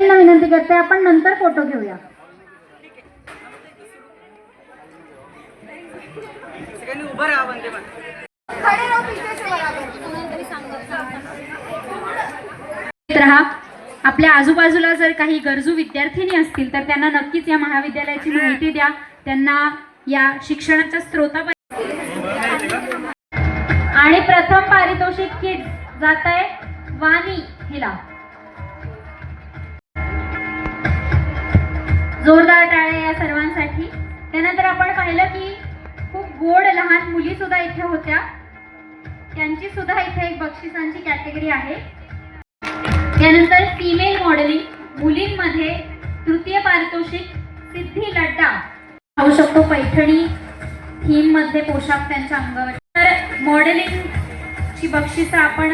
विनंती करते, आपण नंतर फोटो घेऊया. आपल्या आजूबाजूला जर काही गरजू विद्यार्थिनी असतील तर त्यांना नक्कीच या महाविद्यालयाची माहिती द्या, त्यांना या शिक्षणाच्या स्रोताबद्दल. आणि प्रथम पारितोषिक किट जात आहे वाणी हिला. जोरदार टाळ्या या सर्वांसाठी. त्यानंतर आपण पाहिलं की खूप गोड लहान मुली सुद्धा इथे होत्या, त्यांची सुद्धा इथे एक बक्षिसांची कॅटेगरी आहे. त्यानंतर फिमेल मॉडेलिंग मुलींमध्ये तृतीय पारितोषिक सिद्धी लड्डा पाहू शकतो. पैठणी थीम मध्ये पोशाख त्यांच्या अंगावर. तर मॉडेलिंग ची बक्षिसं आपण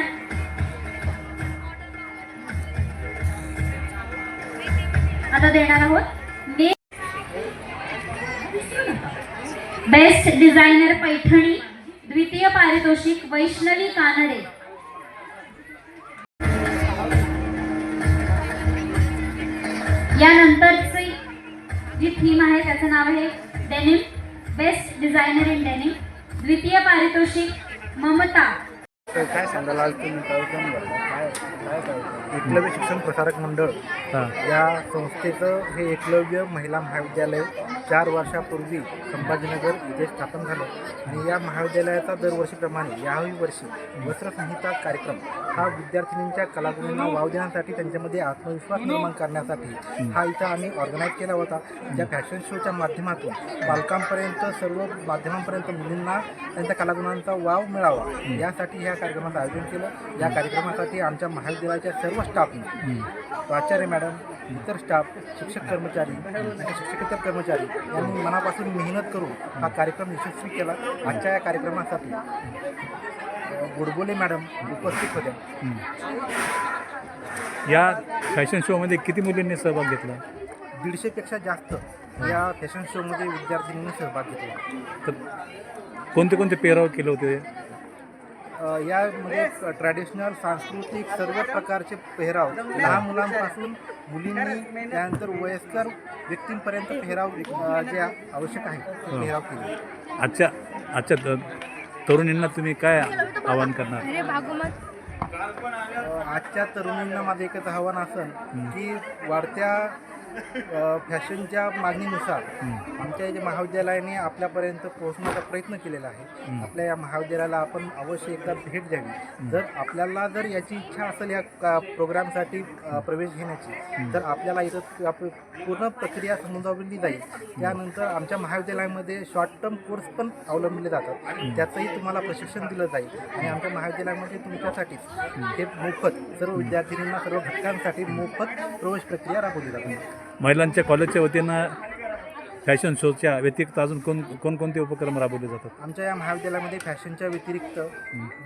आता देणार आहोत. बेस्ट डिझायनर पैठणी द्वितीय पारितोषिक वैष्णवी कानडे. यानंतरची जी थीम आहे त्याचं नाव आहे denim. Best designer in denim द्वितीय पारितोषिक ममता. काय सांगाल आज तुम्ही काय एकलव्य शिक्षण प्रसारक मंडळ या संस्थेचं हे एकलव्य महिला महाविद्यालय 4 वर्षापूर्वी संभाजीनगर इथे स्थापन झालं आणि या महाविद्यालयाचा दरवर्षीप्रमाणे याही वर्षी वस्त्रसंहिता कार्यक्रम हा विद्यार्थिनींच्या कलागुणांना वाव देण्यासाठी त्यांच्यामध्ये आत्मविश्वास निर्माण करण्यासाठी हा इथं आम्ही ऑर्गनाईज केला होता. ज्या फॅशन शोच्या माध्यमातून बालकांपर्यंत सर्व माध्यमांपर्यंत मुलींना त्यांच्या कलागुणांचा वाव मिळावा यासाठी ह्या कार्यक्रमाचं आयोजन केलं. या कार्यक्रमासाठी आमच्या महाविद्यालयाच्या सर्व स्टाफने प्राचार्य मॅडम, इतर स्टाफ, शिक्षक कर्मचारी आणि शिक्षकेतर कर्मचारी यांनी मनापासून मेहनत करून हा कार्यक्रम यशस्वी केला. आजच्या या कार्यक्रमासाठी गोडबोले मॅडम उपस्थित होत्या. या फॅशन शोमध्ये किती मुलींनी सहभाग घेतला? 150पेक्षा जास्त या फॅशन शोमध्ये विद्यार्थिनींनी सहभाग घेतला. तर कोणते कोणते पेहराव केले होते? यामध्ये ट्रॅडिशनल, सांस्कृतिक सर्व प्रकारचे पेहराव लहान मुलांपासून मुलींनी त्यानंतर वयस्कर व्यक्तींपर्यंत पेहराव जे आवश्यक आहे ते पेहराव केले. आजच्या तरुणींना तुम्ही काय आवाहन करणार? आजच्या तरुणींना माझं एकच आव्हान असेल की वाढत्या फॅशनच्या मागणीनुसार आमच्या या महाविद्यालयाने आपल्यापर्यंत पोहोचण्याचा प्रयत्न केलेला आहे. आपल्या या महाविद्यालयाला आपण अवश्य एकदा भेट द्यावी. जर आपल्याला याची इच्छा असेल या प्रोग्रामसाठी प्रवेश घेण्याची तर आपल्याला इथं पूर्ण प्रक्रिया समजावली जाईल. त्यानंतर आमच्या महाविद्यालयामध्ये शॉर्ट टर्म कोर्स पण अवलंबले जातात, त्याचंही तुम्हाला प्रशिक्षण दिलं जाईल आणि आमच्या महाविद्यालयामध्ये तुमच्यासाठीच हे मोफत सर्व विद्यार्थिनींना सर्व घटकांसाठी मोफत प्रवेश प्रक्रिया राबवली जाते. महिलांच्या कॉलेजच्या वतीनं फॅशन शोच्या व्यतिरिक्त अजून कोणकोणते उपक्रम राबवले जातात? आमच्या या महाविद्यालयामध्ये फॅशनच्या व्यतिरिक्त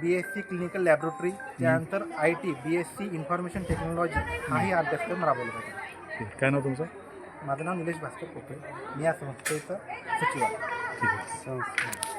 BSc क्लिनिकल लॅबोरेटरी, त्यानंतर IT, BSc इन्फॉर्मेशन टेक्नॉलॉजी हाही अभ्यासक्रम राबवले जातात. काय नाव तुमचं? माझं नाव निलेश भास्कर पोपरे. मी या संस्थेचा सचिव आहे. ठीक आहे.